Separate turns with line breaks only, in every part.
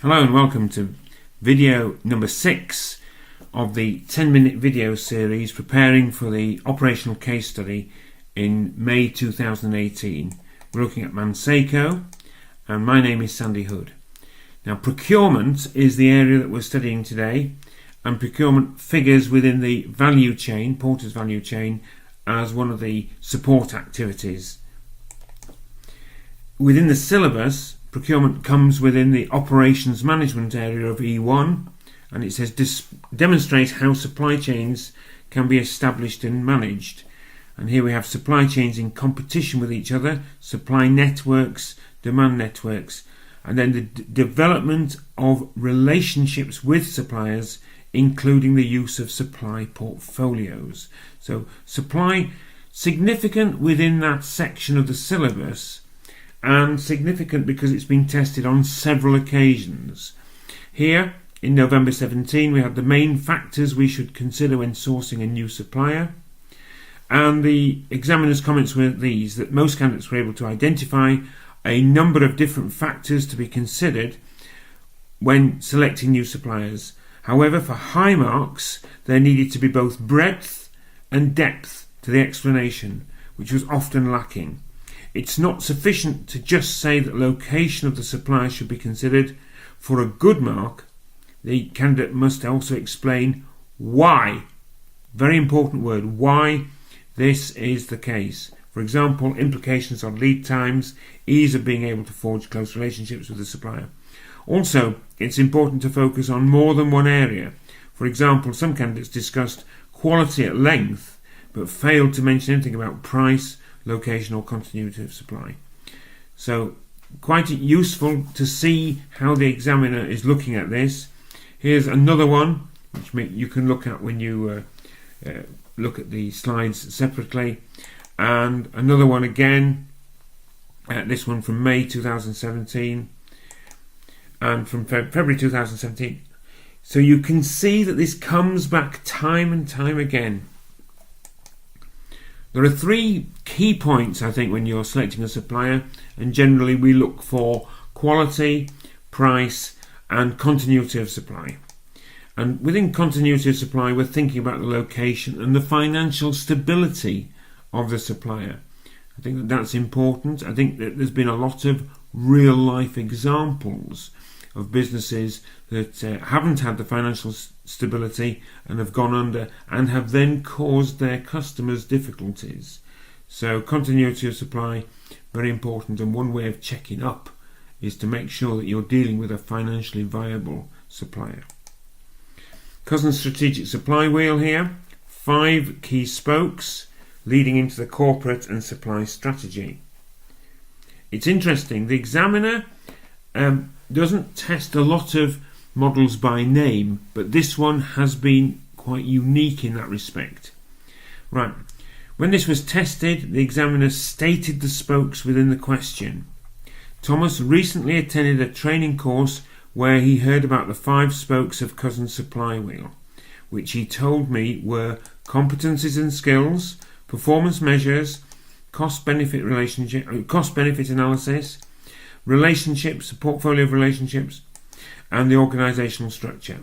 Hello and welcome to video number 6 of the 10-minute video series preparing for the operational case study in May 2018. We're looking at Mansako and my name is Sandy Hood. Now, procurement is the area that we're studying today, and procurement figures within the value chain, Porter's value chain, as one of the support activities. Within the syllabus, procurement comes within the operations management area of E1, and it says demonstrate how supply chains can be established and managed. And here we have supply chains in competition with each other, supply networks, demand networks, and then the development of relationships with suppliers, including the use of supply portfolios. So supply, significant within that section of the syllabus, and significant because it's been tested on several occasions. Here, in November 17, we had the main factors we should consider when sourcing a new supplier. And the examiner's comments were these, that most candidates were able to identify a number of different factors to be considered when selecting new suppliers. However, for high marks, there needed to be both breadth and depth to the explanation, which was often lacking. It's not sufficient to just say that location of the supplier should be considered. For a good mark, the candidate must also explain why, very important word, why this is the case. For example, implications on lead times, ease of being able to forge close relationships with the supplier. Also, it's important to focus on more than one area. For example, some candidates discussed quality at length, but failed to mention anything about price, location or continuity of supply. So quite useful to see how the examiner is looking at this. Here's another one which you can look at when you look at the slides separately, and another one again, this one from May 2017 and from February 2017. So you can see that this comes back time and time again. There are 3 key points, I think, when you're selecting a supplier, and generally we look for quality, price and continuity of supply. And within continuity of supply, we're thinking about the location and the financial stability of the supplier. I think that that's important. I think that there's been a lot of real life examples of businesses that haven't had the financial stability and have gone under and have then caused their customers difficulties. So continuity of supply, very important, and one way of checking up is to make sure that you're dealing with a financially viable supplier. Cousins strategic supply wheel here, 5 key spokes leading into the corporate and supply strategy. It's interesting, the examiner doesn't test a lot of models by name, but this one has been quite unique in that respect. Right, when this was tested, the examiner stated the spokes within the question. Thomas recently attended a training course where he heard about the 5 spokes of Cousins supply wheel, which he told me were competencies and skills, performance measures, cost-benefit analysis, relationships, a portfolio of relationships, and the organisational structure.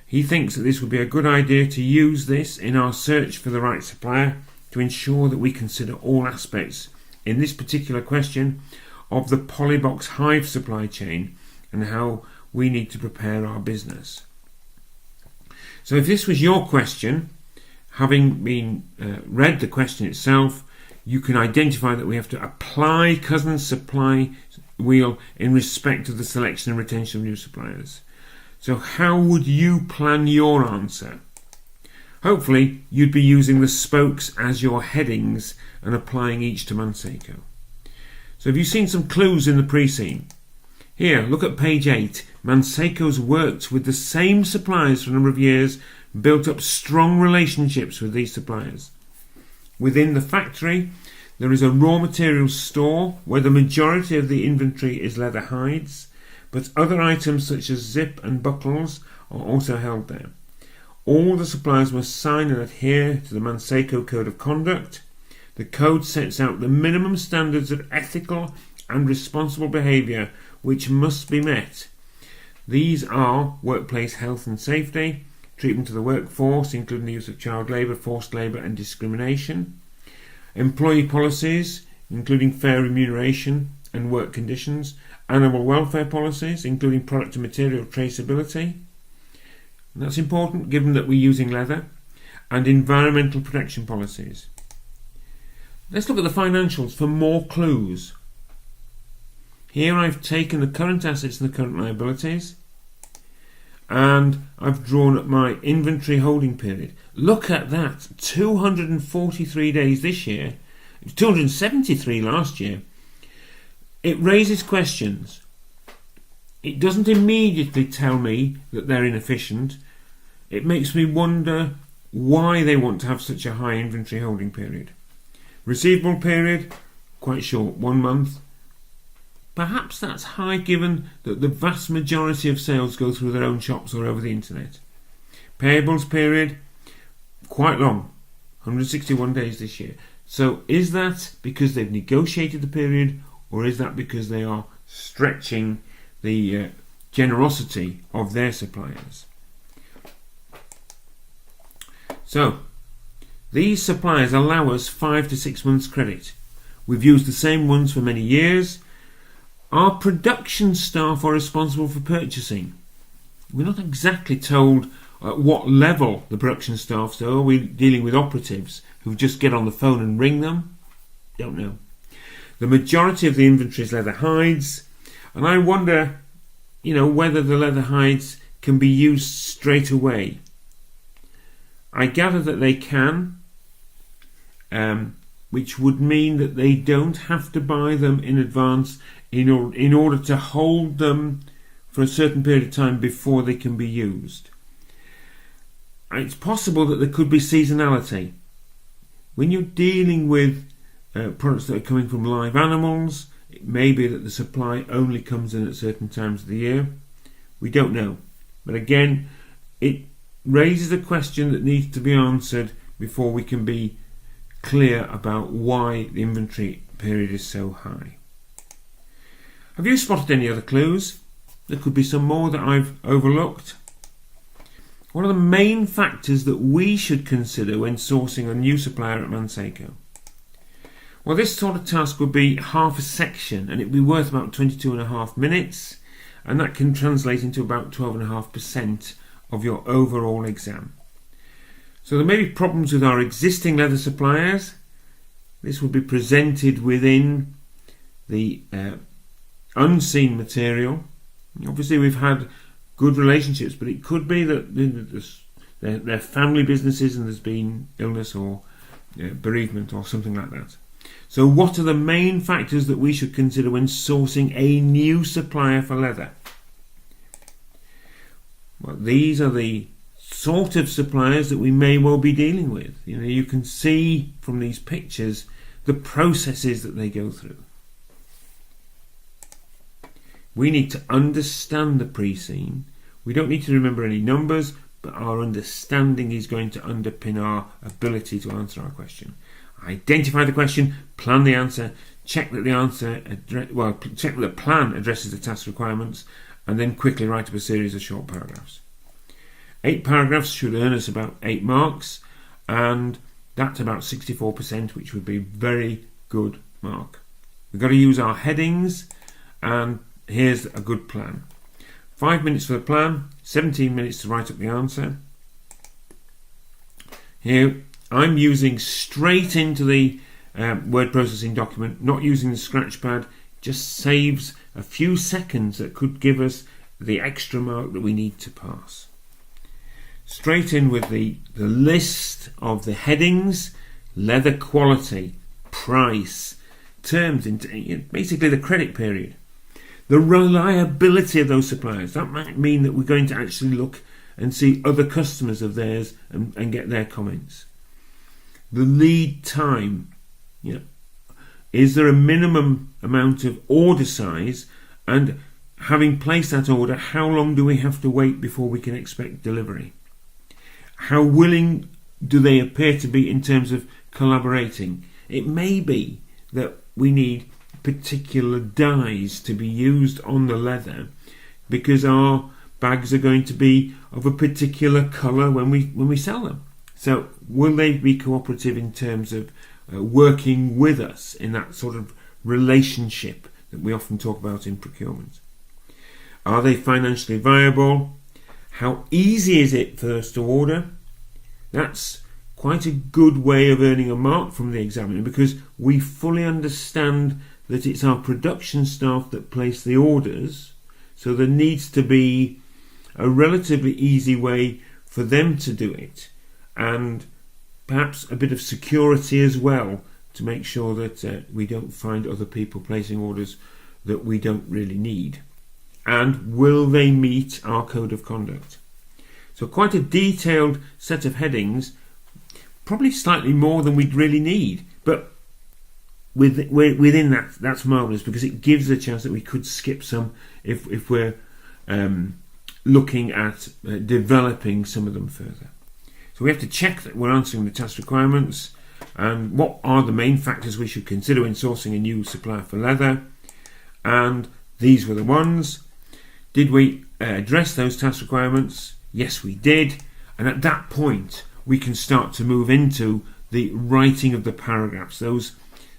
He thinks that this would be a good idea to use this in our search for the right supplier to ensure that we consider all aspects, in this particular question, of the Polybox Hive supply chain and how we need to prepare our business. So if this was your question, having been read the question itself, you can identify that we have to apply Cousins supply wheel in respect of the selection and retention of new suppliers. So how would you plan your answer? Hopefully you'd be using the spokes as your headings and applying each to Mansako. So have you seen some clues in the pre-scene? Here, look at page 8. Mansako's worked with the same suppliers for a number of years, built up strong relationships with these suppliers. Within the factory, there is a raw materials store where the majority of the inventory is leather hides, but other items such as zip and buckles are also held there. All the suppliers must sign and adhere to the Mansako Code of Conduct. The code sets out the minimum standards of ethical and responsible behaviour which must be met. These are workplace health and safety, treatment of the workforce, including the use of child labour, forced labour and discrimination, employee policies, including fair remuneration and work conditions, animal welfare policies, including product and material traceability, and that's important given that we're using leather, and environmental protection policies. Let's look at the financials for more clues. Here I've taken the current assets and the current liabilities, and I've drawn up my inventory holding period. Look at that, 243 days this year, 273 last year. It raises questions. It doesn't immediately tell me that they're inefficient. It makes me wonder why they want to have such a high inventory holding period. Receivable period, quite short, 1 month. Perhaps that's high given that the vast majority of sales go through their own shops or over the internet. Payables period, quite long, 161 days this year. So is that because they've negotiated the period, or is that because they are stretching the generosity of their suppliers? So these suppliers allow us 5 to 6 months credit. We've used the same ones for many years. Our production staff are responsible for purchasing. We're not exactly told at what level the production staff, so are we dealing with operatives who just get on the phone and ring them? Don't know. The majority of the inventory is leather hides, and I wonder, whether the leather hides can be used straight away. I gather that they can, which would mean that they don't have to buy them in advance in order to hold them for a certain period of time before they can be used. It's possible that there could be seasonality. When you're dealing with products that are coming from live animals, it may be that the supply only comes in at certain times of the year. We don't know. But again, it raises a question that needs to be answered before we can be clear about why the inventory period is so high. Have you spotted any other clues? There could be some more that I've overlooked. What are the main factors that we should consider when sourcing a new supplier at Mansako? Well, this sort of task would be half a section, and it'd be worth about 22.5 minutes, and that can translate into about 12.5% of your overall exam. So there may be problems with our existing leather suppliers. This would be presented within the unseen material. Obviously we've had good relationships, but it could be that they're family businesses and there's been illness or bereavement or something like that. So what are the main factors that we should consider when sourcing a new supplier for leather? Well, these are the sort of suppliers that we may well be dealing with. You can see from these pictures the processes that they go through. We need to understand the pre-scene. We don't need to remember any numbers, but our understanding is going to underpin our ability to answer our question. Identify the question, plan the answer, check that the plan addresses the task requirements, and then quickly write up a series of short paragraphs. 8 paragraphs should earn us about 8 marks, and that's about 64%, which would be a very good mark. We've got to use our headings, and here's a good plan. 5 minutes for the plan, 17 minutes to write up the answer. Here I'm using straight into the word processing document, not using the scratch pad. Just saves a few seconds that could give us the extra mark that we need to pass. Straight in with the list of the headings: leather quality, price, terms, basically the credit period. The reliability of those suppliers. That might mean that we're going to actually look and see other customers of theirs and get their comments. The lead time. Is there a minimum amount of order size? And having placed that order, how long do we have to wait before we can expect delivery? How willing do they appear to be in terms of collaborating? It may be that we need particular dyes to be used on the leather because our bags are going to be of a particular colour when we sell them. So will they be cooperative in terms of working with us in that sort of relationship that we often talk about in procurement? Are they financially viable? How easy is it for us to order? That's quite a good way of earning a mark from the examiner, because we fully understand that it's our production staff that place the orders, so there needs to be a relatively easy way for them to do it, and perhaps a bit of security as well to make sure that we don't find other people placing orders that we don't really need. And will they meet our code of conduct? So quite a detailed set of headings, probably slightly more than we'd really need, but within that, that's marvellous, because it gives a chance that we could skip some if we're looking at developing some of them further. So we have to check that we're answering the task requirements, and what are the main factors we should consider when sourcing a new supplier for leather, and these were the ones. Did we address those task requirements? Yes, we did, and at that point we can start to move into the writing of the paragraphs, those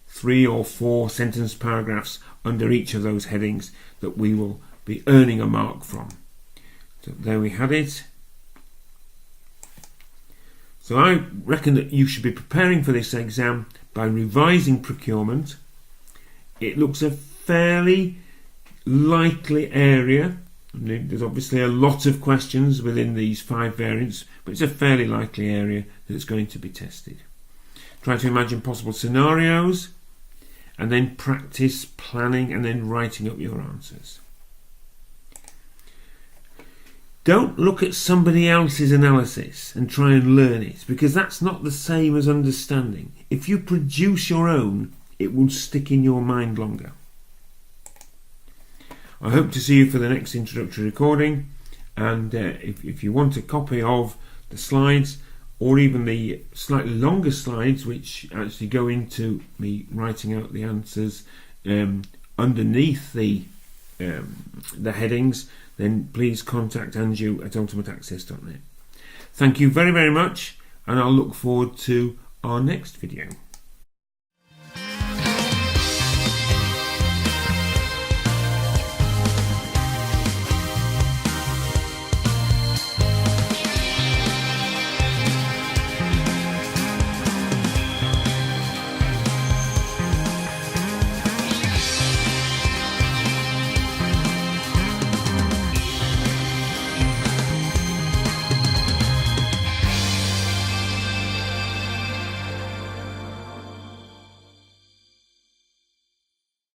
3 or 4 sentence paragraphs under each of those headings that we will be earning a mark from. So there we had it. So I reckon that you should be preparing for this exam by revising procurement. It looks a fairly likely area. I mean, there's obviously a lot of questions within these 5 variants, but it's a fairly likely area that it's going to be tested. Try to imagine possible scenarios, and then practice planning and then writing up your answers. Don't look at somebody else's analysis and try and learn it, because that's not the same as understanding. If you produce your own, it will stick in your mind longer. I hope to see you for the next introductory recording, and if you want a copy of the slides, or even the slightly longer slides which actually go into me writing out the answers underneath the headings, then please contact Andrew at ultimateaccess.net. Thank you very, very much, and I'll look forward to our next video.